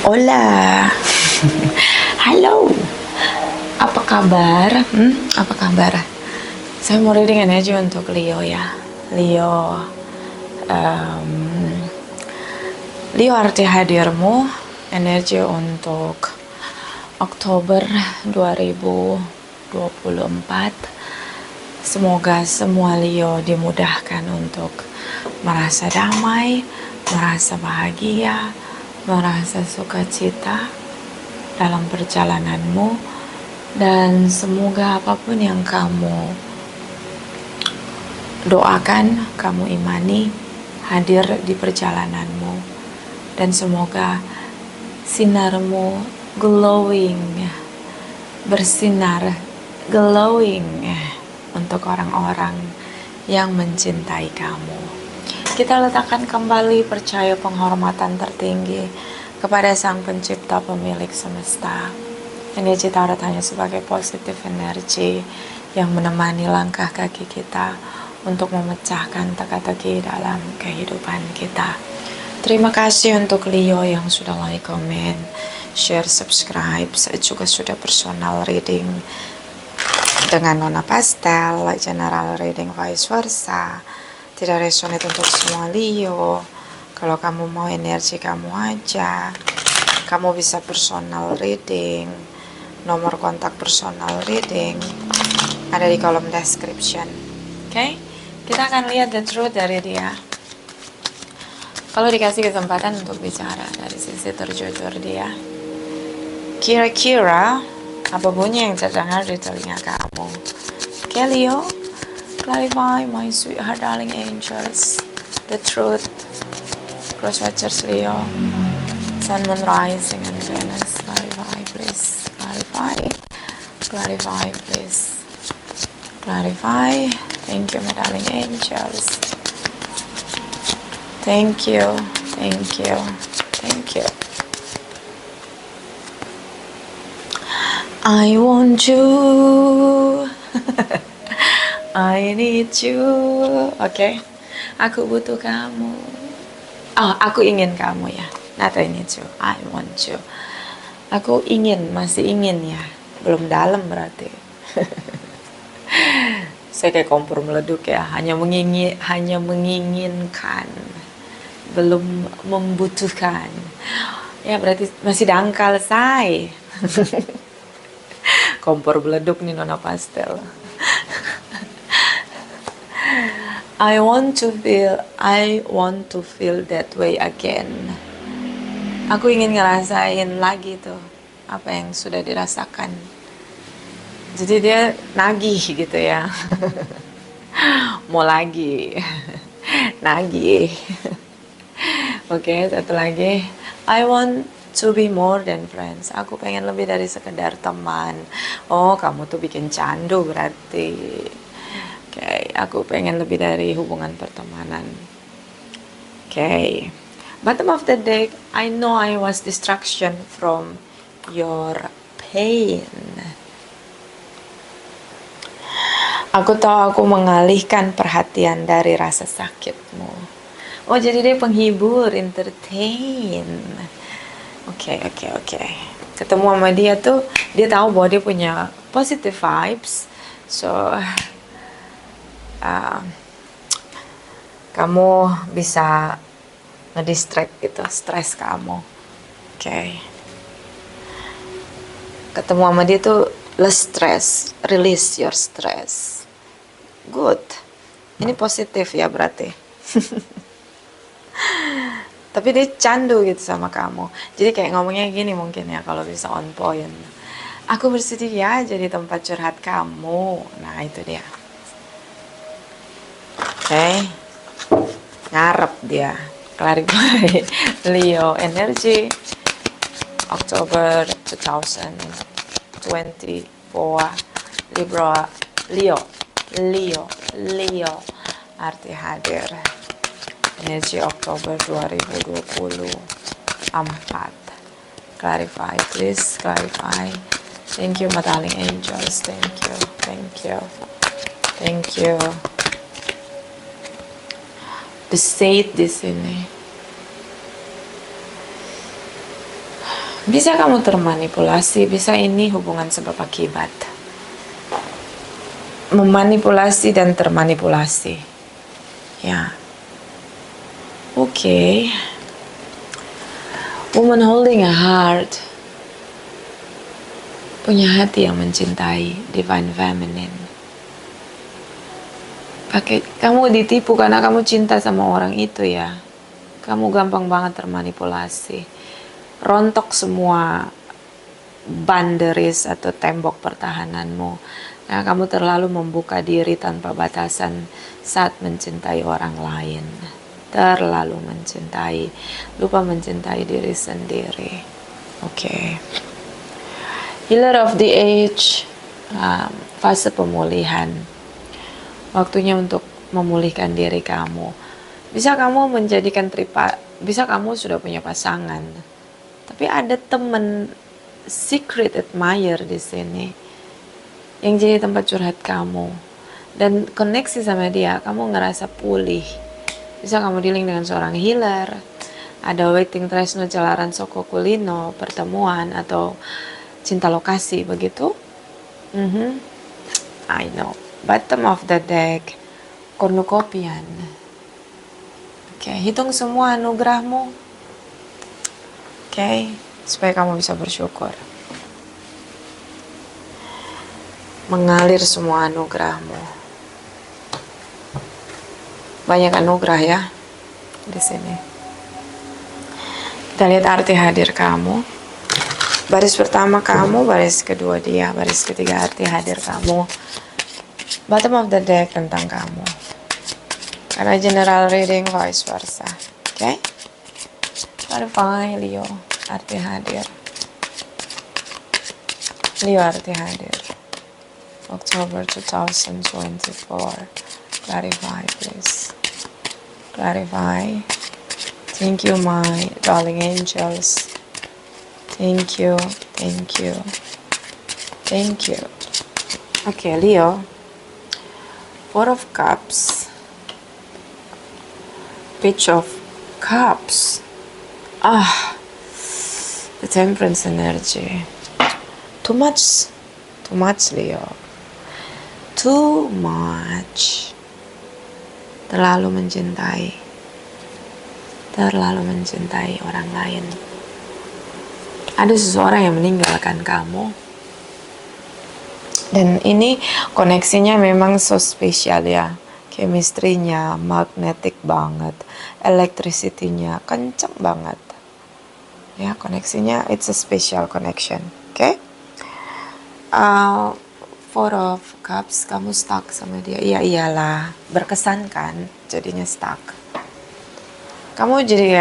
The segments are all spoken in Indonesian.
Hola. Halo. Apa kabar? Apa kabar? Saya mau reading energi untuk Leo ya. Leo arti hadirmu, energi untuk Oktober 2024. Semoga semua Leo dimudahkan untuk merasa damai, merasa bahagia, merasa sukacita dalam perjalananmu, dan semoga apapun yang kamu doakan, kamu imani, hadir di perjalananmu, dan semoga sinarmu glowing, bersinar, glowing untuk orang-orang yang mencintai kamu. Kita letakkan kembali percaya penghormatan tertinggi kepada Sang Pencipta Pemilik Semesta. Energi Tarot hanya sebagai positif energi yang menemani langkah kaki kita untuk memecahkan teka-teki dalam kehidupan kita. Terima kasih untuk Leo yang sudah like, comment, share, subscribe. Saya juga sudah personal reading dengan Nona Pastel, general reading vice versa. Tidak resonate untuk semua Leo. Kalau kamu mau energi kamu aja, kamu bisa personal reading. Nomor kontak personal reading ada di kolom description. Oke? Kita akan lihat the truth dari dia. Kalau dikasih kesempatan untuk bicara dari sisi terjujur dia, kira-kira apa bunyi yang terdengar di telinga kamu? Oke, Leo? Clarify, my sweetheart, darling angels, the truth. Cross watchers Leo, Sun, Moon, Rising, and Venus. Clarify, please. Clarify. Clarify, please. Clarify. Thank you, my darling angels. Thank you. Thank you. Thank you. I want you. I need you. Oke. Aku butuh kamu. Oh, aku ingin kamu ya. Not I need you. I want you. Aku ingin, masih ingin ya. Belum dalam berarti. Saya kayak kompor meleduk ya. Hanya menginginkan. Belum membutuhkan. Ya berarti masih dangkal say. Kompor meleduk nih Nona Pastel. I want to feel that way again. Aku ingin ngerasain lagi tuh apa yang sudah dirasakan. Jadi dia nagih gitu ya. Mau lagi. Nagih. Oke, satu lagi. I want to be more than friends. Aku pengen lebih dari sekedar teman. Oh, kamu tuh bikin candu berarti. Oke, aku pengen lebih dari hubungan pertemanan. Oke. Bottom of the deck, I know I was distraction from your pain. Aku tahu aku mengalihkan perhatian dari rasa sakitmu. Oh, jadi dia penghibur, entertain. Oke. Ketemu sama dia tuh, dia tahu bahwa dia punya positive vibes. So, kamu bisa ngedistract gitu, stres kamu. Oke. Ketemu sama dia tuh less stress, release your stress. Good. Ini positif ya berarti. Tapi dia candu gitu sama kamu. Jadi kayak ngomongnya gini mungkin ya kalau bisa on point. Aku bersedia jadi tempat curhat kamu. Nah itu dia. Oke. Ngarep dia. Clarify. Leo energy October 2024. Libra. Leo arti hadir. Energi Oktober 2024. Clarify, please. Clarify. Thank you, my darling angels. Thank you. The saint di sini. Bisa kamu termanipulasi, bisa ini hubungan sebab akibat. Memanipulasi dan termanipulasi. Ya. Oke. Woman holding a heart. Punya hati yang mencintai, divine feminine. Kamu ditipu karena kamu cinta sama orang itu ya. Kamu gampang banget termanipulasi. Rontok semua boundaries atau tembok pertahananmu. Nah, kamu terlalu membuka diri tanpa batasan saat mencintai orang lain. Terlalu mencintai, lupa mencintai diri sendiri. Oke. Healer of the age, fase pemulihan. Waktunya untuk memulihkan diri kamu. Bisa kamu menjadikan bisa kamu sudah punya pasangan, tapi ada teman secret admirer di sini yang jadi tempat curhat kamu dan koneksi sama dia, kamu ngerasa pulih. Bisa kamu dealing dengan seorang healer, ada waiting tresno jalaran soko kulino, pertemuan atau cinta lokasi begitu. I know. Bottom of the deck, cornucopian. Oke, hitung semua anugerahmu. Oke, supaya kamu bisa bersyukur. Mengalir semua anugerahmu. Banyak anugerah ya di sini. Kita lihat arti hadir kamu. Baris pertama kamu, baris kedua dia, baris ketiga arti hadir kamu. Bottom of the deck tentang kamu. Karena general reading vice versa. Oke? Clarify Leo, arti hadir. Leo arti hadir. October 2024. Clarify please. Clarify. Thank you my darling angels. Thank you, thank you, thank you. Okay, Leo. Four of Cups. Page of Cups. The Temperance energy. Too much Leo. Too much. Terlalu mencintai orang lain. Ada seseorang yang meninggalkan kamu. Dan ini koneksinya memang so spesial ya. Chemistry-nya magnetic banget. Electricity-nya kenceng banget. Ya, koneksinya it's a special connection. Oke? Four of Cups, kamu stuck sama dia. Iya iyalah, berkesan kan jadinya stuck. Kamu jadi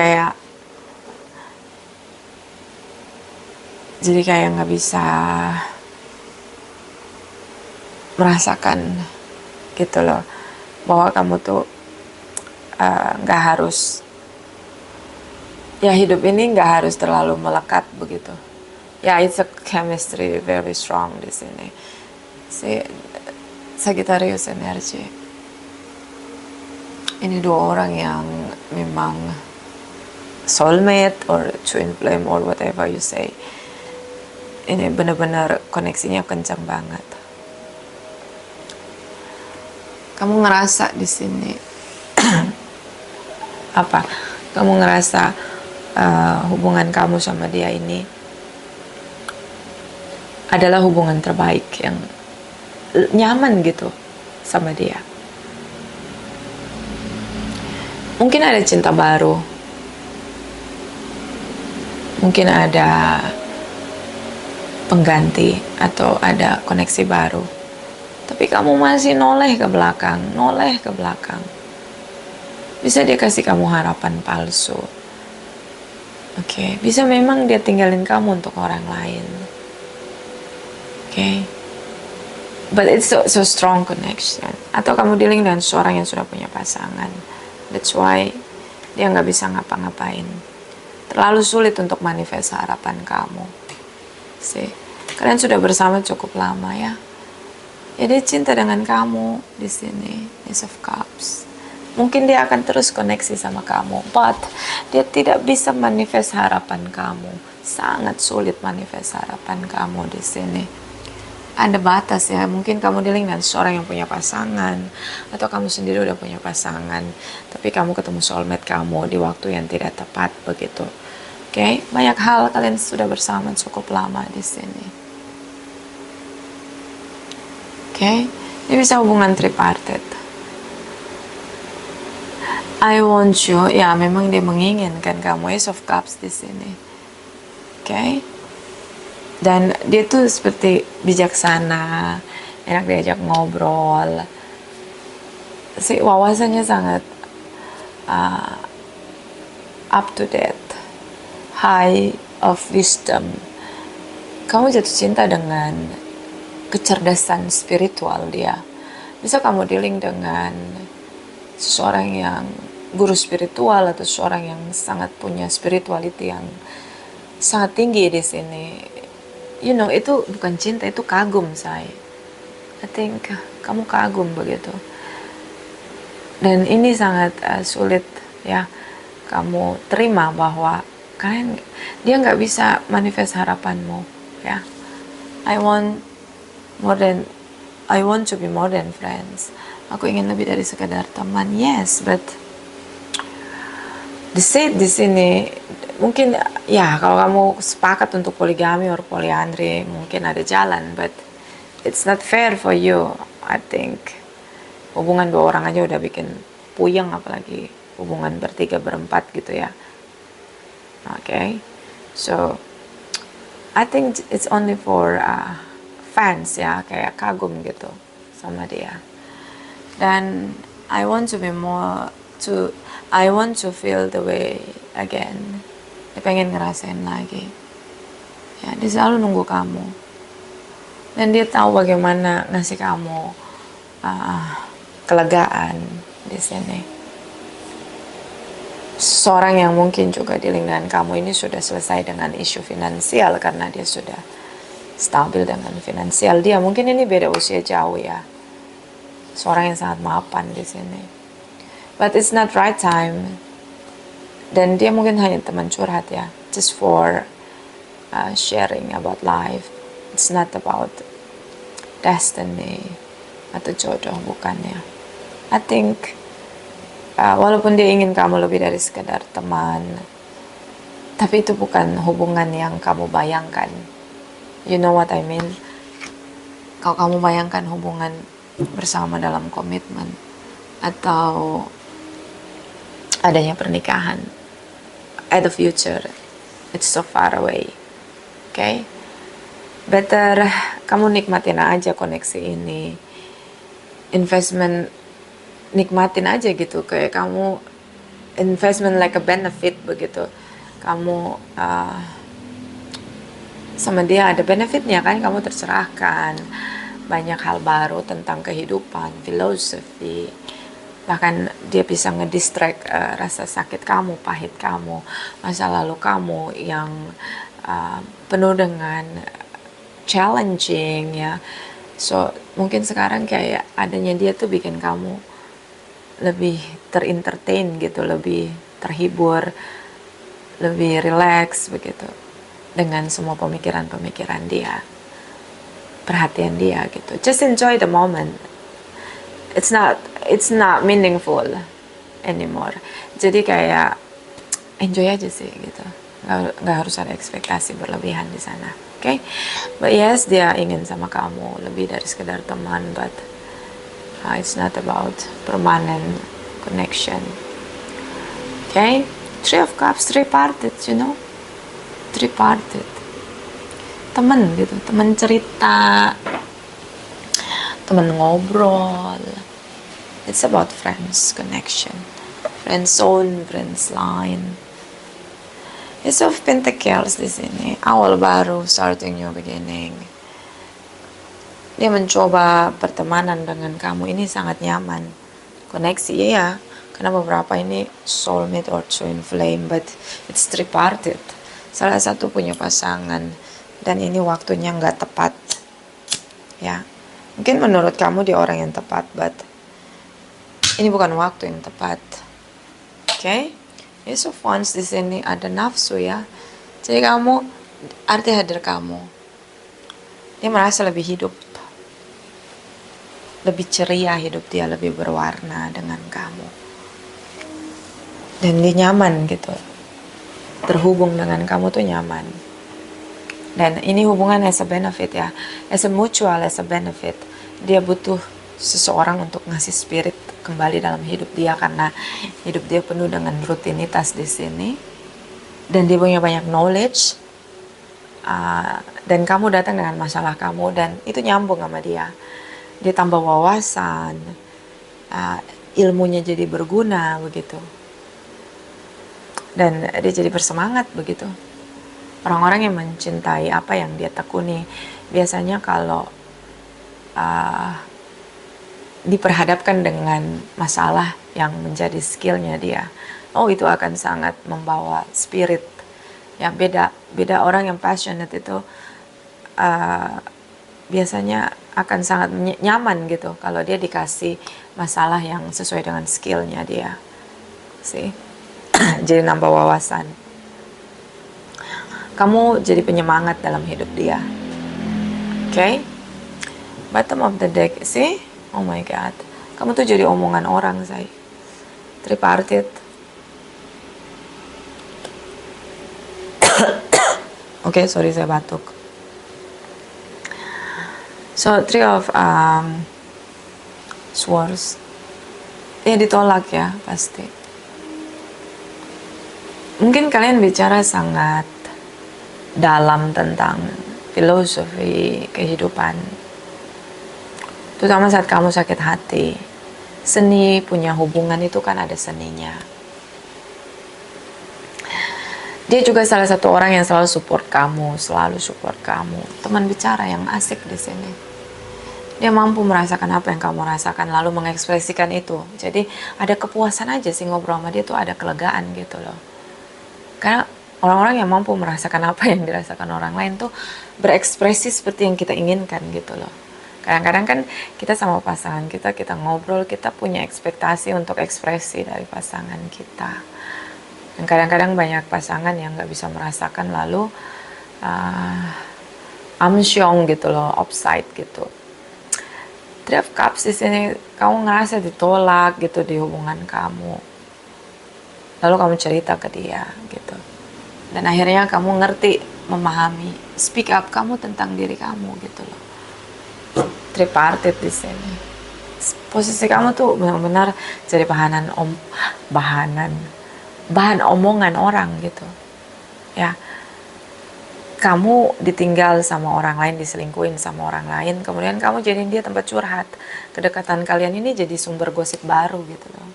kayak nggak bisa merasakan gitu loh, bahwa kamu tuh nggak harus, ya hidup ini nggak harus terlalu melekat begitu. Ya, it's a chemistry very strong di sini. Si Sagittarius energy. Ini dua orang yang memang soulmate or twin flame or whatever you say. Ini benar-benar koneksinya kencang banget. Kamu ngerasa di sini apa? Kamu ngerasa hubungan kamu sama dia ini adalah hubungan terbaik yang nyaman gitu sama dia. Mungkin ada cinta baru, mungkin ada pengganti atau ada koneksi baru, tapi kamu masih noleh ke belakang. Bisa dia kasih kamu harapan palsu. Oke, bisa memang dia tinggalin kamu untuk orang lain. Oke, but it's so strong connection. Atau kamu dealing dengan seorang yang sudah punya pasangan. That's why dia nggak bisa ngapa-ngapain. Terlalu sulit untuk manifest harapan kamu. See, kalian sudah bersama cukup lama ya. Ya, dia cinta dengan kamu di sini, Ace of Cups. Mungkin dia akan terus koneksi sama kamu, but dia tidak bisa manifest harapan kamu. sangat sulit manifest harapan kamu di sini. Ada batas ya, mungkin kamu dealing dengan seorang yang punya pasangan, atau kamu sendiri udah punya pasangan, tapi kamu ketemu soulmate kamu di waktu yang tidak tepat begitu. Oke, banyak hal kalian sudah bersama cukup lama di sini. Oke, ini bisa hubungan tripartite. I want you, ya memang dia menginginkan kamu, Ace of Cups di sini. Oke. Dan dia tuh seperti bijaksana, enak diajak ngobrol. Wawasannya sangat up to date, high of wisdom. Kamu jatuh cinta dengan kecerdasan spiritual dia. Bisa kamu dealing dengan seseorang yang guru spiritual atau seseorang yang sangat punya spirituality yang sangat tinggi di sini. You know, itu bukan cinta, itu kagum, say. I think kamu kagum begitu. Dan ini sangat sulit ya kamu terima bahwa dia nggak bisa manifest harapanmu ya. I want to be more than friends. Aku ingin lebih dari sekadar teman. Yes, but the di sini mungkin ya kalau kamu sepakat untuk poligami or polyandry mungkin ada jalan, but it's not fair for you. I think hubungan 2 orang aja udah bikin puyeng, apalagi hubungan bertiga berempat gitu ya. Okay, so I think it's only for fans ya, kayak kagum gitu sama dia. Dan I want to feel the way again. Dia pengen ngerasain lagi. Ya, dia selalu nunggu kamu. Dan dia tahu bagaimana ngasih kamu kelegaan di sini. Seorang yang mungkin juga dealing dengan kamu ini sudah selesai dengan isu finansial karena dia sudah stabil dengan finansial dia. Mungkin ini beda usia jauh ya. Seorang yang sangat mapan di sini. But it's not right time. Dan dia mungkin hanya teman curhat ya, just for sharing about life. It's not about destiny atau jodoh, bukan ya. I think walaupun dia ingin kamu lebih dari sekedar teman, tapi itu bukan hubungan yang kamu bayangkan. You know what I mean? Kalau kamu bayangkan hubungan bersama dalam komitmen atau adanya pernikahan at the future, it's so far away. Okay, better kamu nikmatin aja koneksi ini, investment, nikmatin aja gitu, kayak kamu investment like a benefit begitu. Kamu sama dia ada benefitnya kan, kamu tercerahkan banyak hal baru tentang kehidupan, filosofi. Bahkan dia bisa ngedistract rasa sakit kamu, pahit kamu, masa lalu kamu yang penuh dengan challenging ya. So mungkin sekarang kayak adanya dia tuh bikin kamu lebih terentertain gitu, lebih terhibur, lebih relax begitu dengan semua pemikiran-pemikiran dia, perhatian dia gitu. Just enjoy the moment. It's not meaningful anymore. Jadi kayak enjoy aja sih gitu. Nggak harus ada ekspektasi berlebihan di sana. Okay? But yes, dia ingin sama kamu lebih dari sekedar teman, but it's not about permanent connection. Okay? 3 of Cups, 3-parted, you know? 3-parted. Teman gitu, teman cerita, teman ngobrol. It's about friends, connection, friend zone, friends line. Ace of Pentacles di sini, awal baru, starting new beginning. Dia mencoba pertemanan dengan kamu, ini sangat nyaman. Koneksi ya, karena beberapa ini soulmate or twin flame, but it's 3-parted. Salah satu punya pasangan, dan ini waktunya nggak tepat. Ya, mungkin menurut kamu dia orang yang tepat, but ini bukan waktu yang tepat. Okay? Ace of Wands di sini ada nafsu ya. Jadi kamu, arti hadir kamu, dia merasa lebih hidup, lebih ceria hidup dia, lebih berwarna dengan kamu. Dan dia nyaman gitu, terhubung dengan kamu tuh nyaman. Dan ini hubungan as a benefit ya, as a mutual, as a benefit. Dia butuh seseorang untuk ngasih spirit kembali dalam hidup dia, karena hidup dia penuh dengan rutinitas di sini. Dan dia punya banyak knowledge. Dan kamu datang dengan masalah kamu, dan itu nyambung sama dia. Dia tambah wawasan, ilmunya jadi berguna begitu. Dan dia jadi bersemangat begitu. Orang-orang yang mencintai apa yang dia tekuni, biasanya kalau diperhadapkan dengan masalah yang menjadi skillnya dia, itu akan sangat membawa spirit. Ya, beda orang yang passionate itu biasanya akan sangat nyaman gitu kalau dia dikasih masalah yang sesuai dengan skillnya dia, sih. Jadi nambah wawasan. Kamu jadi penyemangat dalam hidup dia. Okay? Bottom of the deck, sih. Oh my god, kamu tuh jadi omongan orang, say. Tripartite. Oke, sorry saya batuk. So, Three of Swords. Ditolak ya, pasti. Mungkin kalian bicara sangat dalam tentang filosofi kehidupan, terutama saat kamu sakit hati. Seni punya hubungan itu kan ada seninya. Dia juga salah satu orang yang selalu support kamu, teman bicara yang asik di sini. Dia mampu merasakan apa yang kamu rasakan, lalu mengekspresikan itu. Jadi ada kepuasan aja sih ngobrol sama dia tuh, ada kelegaan gitu loh. Karena orang-orang yang mampu merasakan apa yang dirasakan orang lain tuh berekspresi seperti yang kita inginkan gitu loh. Kadang-kadang kan kita sama pasangan kita ngobrol, kita punya ekspektasi untuk ekspresi dari pasangan kita. Dan kadang-kadang banyak pasangan yang gak bisa merasakan, lalu amsyong gitu loh, offside gitu. Three of Cups di sini, kamu ngerasa ditolak gitu di hubungan kamu. Lalu kamu cerita ke dia gitu. Dan akhirnya kamu ngerti, memahami, speak up kamu tentang diri kamu gitu loh. Tripartite di sini. Posisi kamu tuh benar-benar jadi bahan omongan orang gitu. Ya. Kamu ditinggal sama orang lain, diselingkuhin sama orang lain, kemudian kamu jadiin dia tempat curhat. Kedekatan kalian ini jadi sumber gosip baru gitu loh.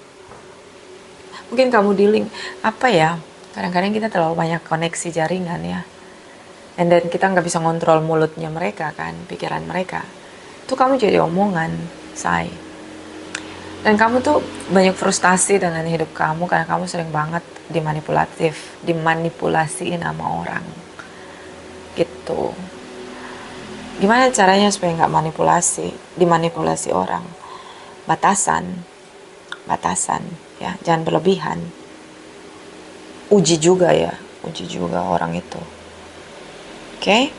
Mungkin kamu dealing, kadang-kadang kita terlalu banyak koneksi jaringan ya. And then kita nggak bisa ngontrol mulutnya mereka kan, pikiran mereka. Itu kamu jadi omongan, say. Dan kamu tuh banyak frustasi dengan hidup kamu karena kamu sering banget dimanipulasiin sama orang. Gitu. Gimana caranya supaya nggak dimanipulasi orang? Batasan, ya, jangan berlebihan. Uji juga orang itu. Oke?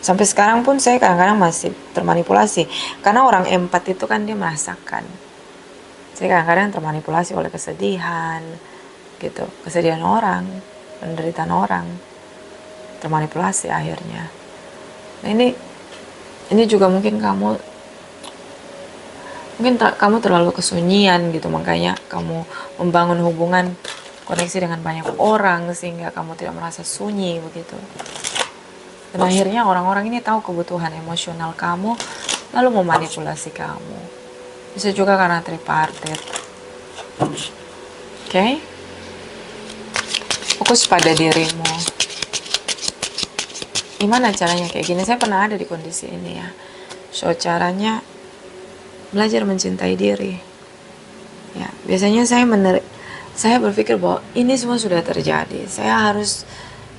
Sampai sekarang pun saya kadang-kadang masih termanipulasi, karena orang empat itu kan dia merasakan. Saya kadang-kadang termanipulasi oleh kesedihan, gitu, kesedihan orang, penderitaan orang, termanipulasi akhirnya. Nah ini juga mungkin kamu terlalu kesunyian gitu, makanya kamu membangun hubungan, koneksi dengan banyak orang sehingga kamu tidak merasa sunyi begitu. Dan akhirnya orang-orang ini tahu kebutuhan emosional kamu, lalu memanipulasi kamu. Bisa juga karena tripartite. Oke? Fokus pada dirimu. Gimana caranya kayak gini? Saya pernah ada di kondisi ini ya. So, caranya belajar mencintai diri. Ya, biasanya saya berpikir bahwa ini semua sudah terjadi. Saya harus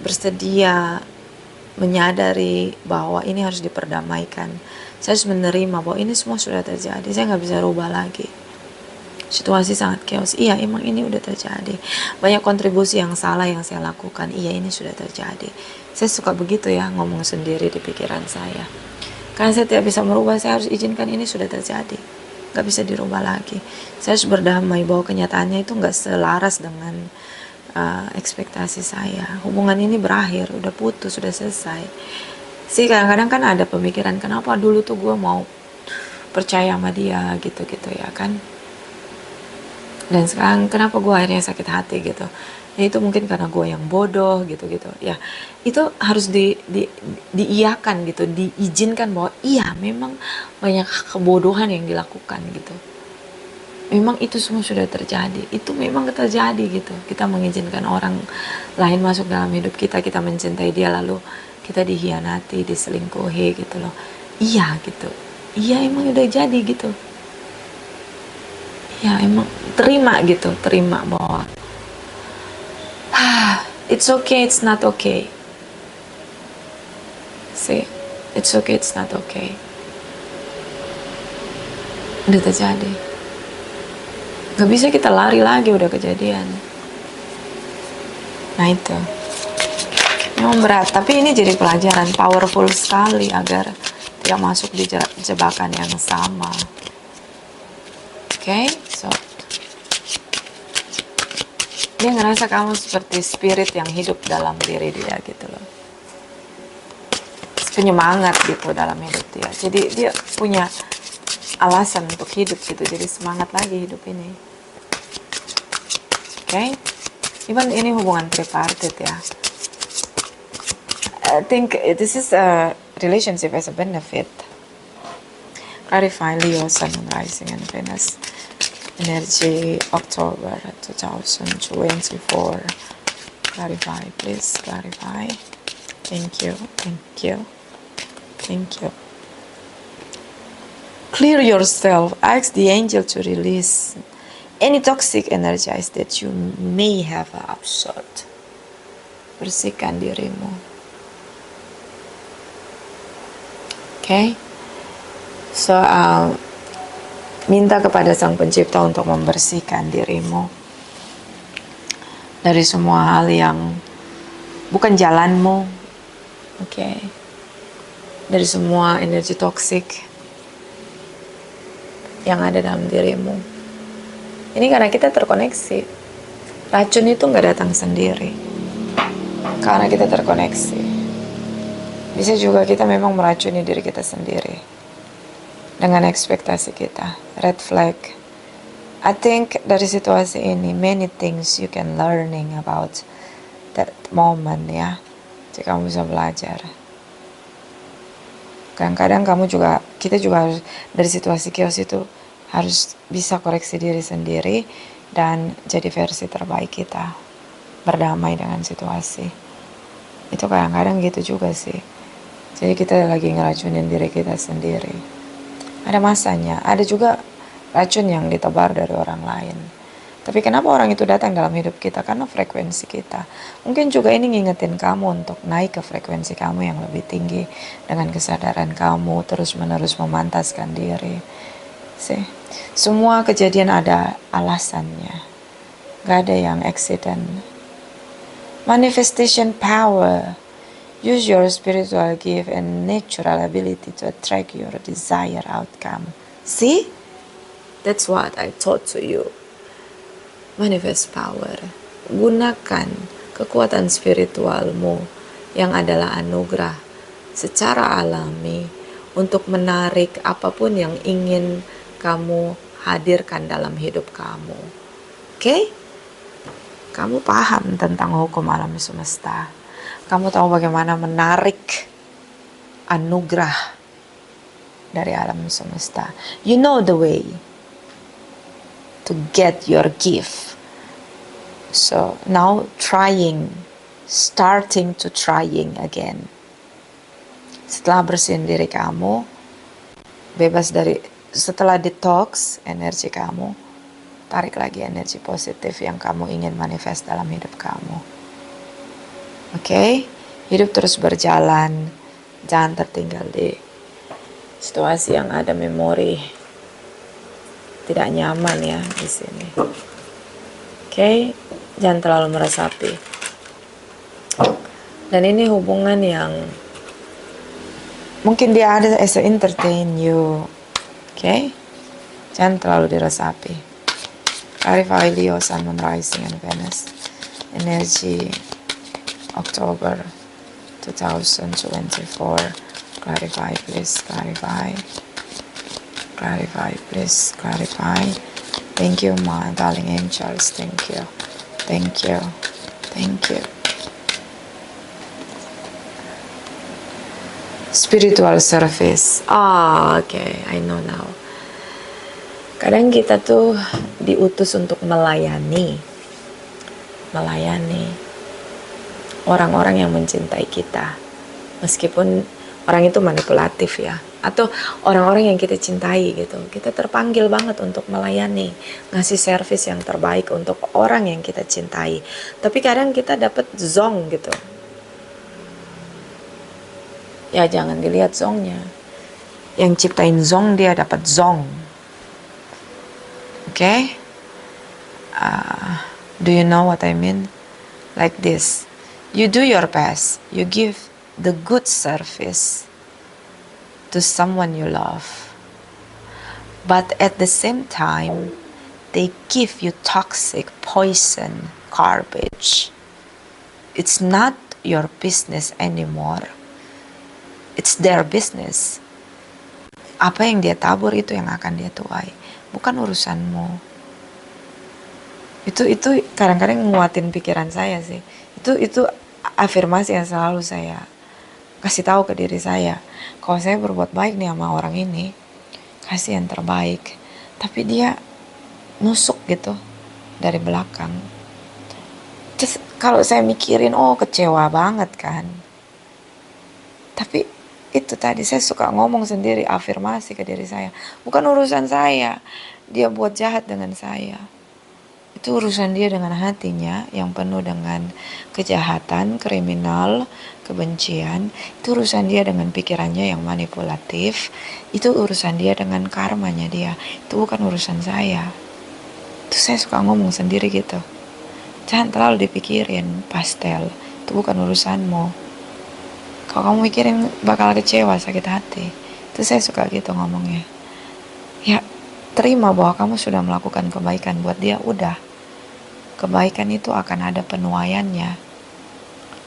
bersedia menyadari bahwa ini harus diperdamaikan. Saya harus menerima bahwa ini semua sudah terjadi. Saya nggak bisa rubah lagi. Situasi sangat chaos. Iya, emang ini udah terjadi. Banyak kontribusi yang salah yang saya lakukan. Iya, ini sudah terjadi. Saya suka begitu ya, ngomong sendiri di pikiran saya. Karena saya tidak bisa merubah, saya harus izinkan ini sudah terjadi. Gak bisa dirubah lagi. Saya harus berdamai bahwa kenyataannya itu gak selaras dengan ekspektasi saya. Hubungan ini berakhir, udah putus, sudah selesai. Sih kadang-kadang kan ada pemikiran, kenapa dulu tuh gue mau percaya sama dia gitu-gitu ya kan. Dan sekarang kenapa gue akhirnya sakit hati gitu. Ya itu mungkin karena gue yang bodoh gitu-gitu. Ya itu harus diiyakan gitu, diizinkan bahwa iya memang banyak kebodohan yang dilakukan gitu. Memang itu semua sudah terjadi. Itu memang terjadi gitu. Kita mengizinkan orang lain masuk dalam hidup kita, kita mencintai dia lalu kita dihianati, diselingkuhi gitu loh. Iya gitu. Iya emang udah jadi gitu. Ya emang terima gitu, terima bahwa it's okay, it's not okay. See, it's okay, it's not okay. Udah terjadi. Gak bisa kita lari lagi, udah kejadian. Nah itu memang berat, tapi ini jadi pelajaran powerful sekali agar tidak masuk di jebakan yang sama. Okay, so dia ngerasa kamu seperti spirit yang hidup dalam diri dia gitu loh. Penyemangat gitu dalam hidup dia. Jadi dia punya alasan untuk hidup gitu. Jadi semangat lagi hidup ini. Okay? Even ini hubungan tripartite ya. I think this is a relationship as a benefit. Clarify Leo, Sun, Rising, and Venus. Energy October 2024. Clarify, please clarify. Thank you, thank you, thank you. Clear yourself. Ask the angel to release any toxic energies that you may have absorbed. Bersihkan dirimu. Okay? So, minta kepada Sang Pencipta untuk membersihkan dirimu dari semua hal yang bukan jalanmu. Okay? Dari semua energi toksik yang ada dalam dirimu. Ini karena kita terkoneksi. Racun itu gak datang sendiri. Karena kita terkoneksi. Bisa juga kita memang meracuni diri kita sendiri dengan ekspektasi kita. Red flag. I think dari situasi ini many things you can learning about that moment ya. Jadi kamu bisa belajar. Kadang-kadang kita juga harus dari situasi chaos itu harus bisa koreksi diri sendiri dan jadi versi terbaik kita. Berdamai dengan situasi. Itu kadang-kadang gitu juga sih. Jadi kita lagi ngeracunin diri kita sendiri. Ada masanya, ada juga racun yang ditebar dari orang lain. Tapi kenapa orang itu datang dalam hidup kita? Karena frekuensi kita. Mungkin juga ini ngingetin kamu untuk naik ke frekuensi kamu yang lebih tinggi. Dengan kesadaran kamu terus-menerus memantaskan diri. See? Semua kejadian ada alasannya. Gak ada yang accident. Manifestation power. Use your spiritual gift and natural ability to attract your desired outcome. See? That's what I taught to you. Manifest power. Gunakan kekuatan spiritualmu yang adalah anugerah secara alami untuk menarik apapun yang ingin kamu hadirkan dalam hidup kamu. Okay? Kamu paham tentang hukum alam semesta. Kamu tahu bagaimana menarik anugerah dari alam semesta. You know the way to get your gift. So now starting to trying again. Setelah bersihin diri kamu, setelah detox energi kamu, tarik lagi energi positif yang kamu ingin manifest dalam hidup kamu. Oke, hidup terus berjalan, jangan tertinggal di situasi yang ada memori tidak nyaman ya di sini. Oke, jangan terlalu meresapi. Dan ini hubungan yang mungkin dia ada as a entertain you. Oke, jangan terlalu diresapi. Clarify Leo, Sun, Moon, Rising, and Venus. Energy October 2024. Clarify, please. Clarify. Clarify, please. Clarify. Thank you, my darling angels. Thank you. Thank you. Thank you. Spiritual service. Okay. I know now. Kadang kita tuh diutus untuk melayani orang-orang yang mencintai kita, meskipun orang itu manipulatif ya, atau orang-orang yang kita cintai gitu. Kita terpanggil banget untuk melayani, ngasih servis yang terbaik untuk orang yang kita cintai. Tapi kadang kita dapat zong gitu. Ya jangan dilihat zongnya. Yang ciptain zong dia dapat zong. Okay? Do you know what I mean? Like this. You do your best. You give the good service to someone you love. But at the same time, they give you toxic, poison, garbage. It's not your business anymore. It's their business. Apa yang dia tabur itu yang akan dia tuai. Bukan urusanmu. Itu kadang-kadang nguatin pikiran saya sih. Itu afirmasi yang selalu saya kasih tahu ke diri saya. Kalau saya berbuat baik nih sama orang ini, kasih yang terbaik. Tapi dia nusuk gitu dari belakang. Terus kalau saya mikirin, kecewa banget kan. Tapi itu tadi saya suka ngomong sendiri, afirmasi ke diri saya. Bukan urusan saya, dia buat jahat dengan saya. Itu urusan dia dengan hatinya yang penuh dengan kejahatan, kriminal, kebencian. Itu urusan dia dengan pikirannya yang manipulatif. Itu urusan dia dengan karmanya dia. Itu bukan urusan saya. Itu saya suka ngomong sendiri gitu. Jangan terlalu dipikirin, pastel. Itu bukan urusanmu. Kalau kamu mikirin bakal kecewa, sakit hati. Itu saya suka gitu ngomongnya. Ya, terima bahwa kamu sudah melakukan kebaikan buat dia, udah. Kebaikan itu akan ada penuaiannya.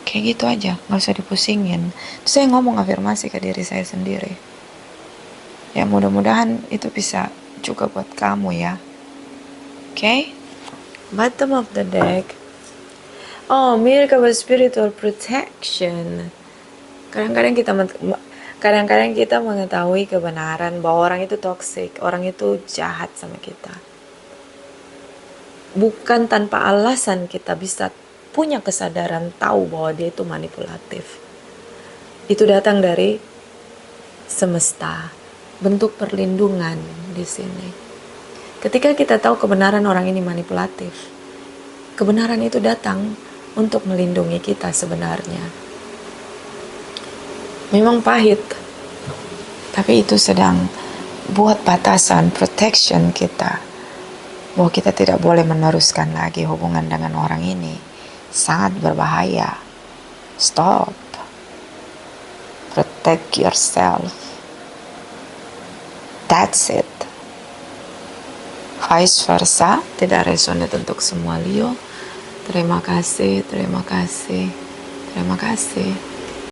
Kayak gitu aja, gak usah dipusingin. Terus saya ngomong afirmasi ke diri saya sendiri. Ya mudah-mudahan itu bisa juga buat kamu ya. Okay? Bottom of the deck. Miracle of spiritual protection. Kadang-kadang kita mengetahui kebenaran bahwa orang itu toxic, orang itu jahat sama kita. Bukan tanpa alasan kita bisa punya kesadaran tahu bahwa dia itu manipulatif. Itu datang dari semesta, bentuk perlindungan di sini. Ketika kita tahu kebenaran orang ini manipulatif, kebenaran itu datang untuk melindungi kita sebenarnya. Memang pahit, tapi itu sedang buat batasan, protection kita. Bahwa kita tidak boleh meneruskan lagi hubungan dengan orang ini. Sangat berbahaya. Stop. Protect yourself. That's it. Vice versa, tidak resonate untuk semua Leo. Terima kasih, terima kasih, terima kasih.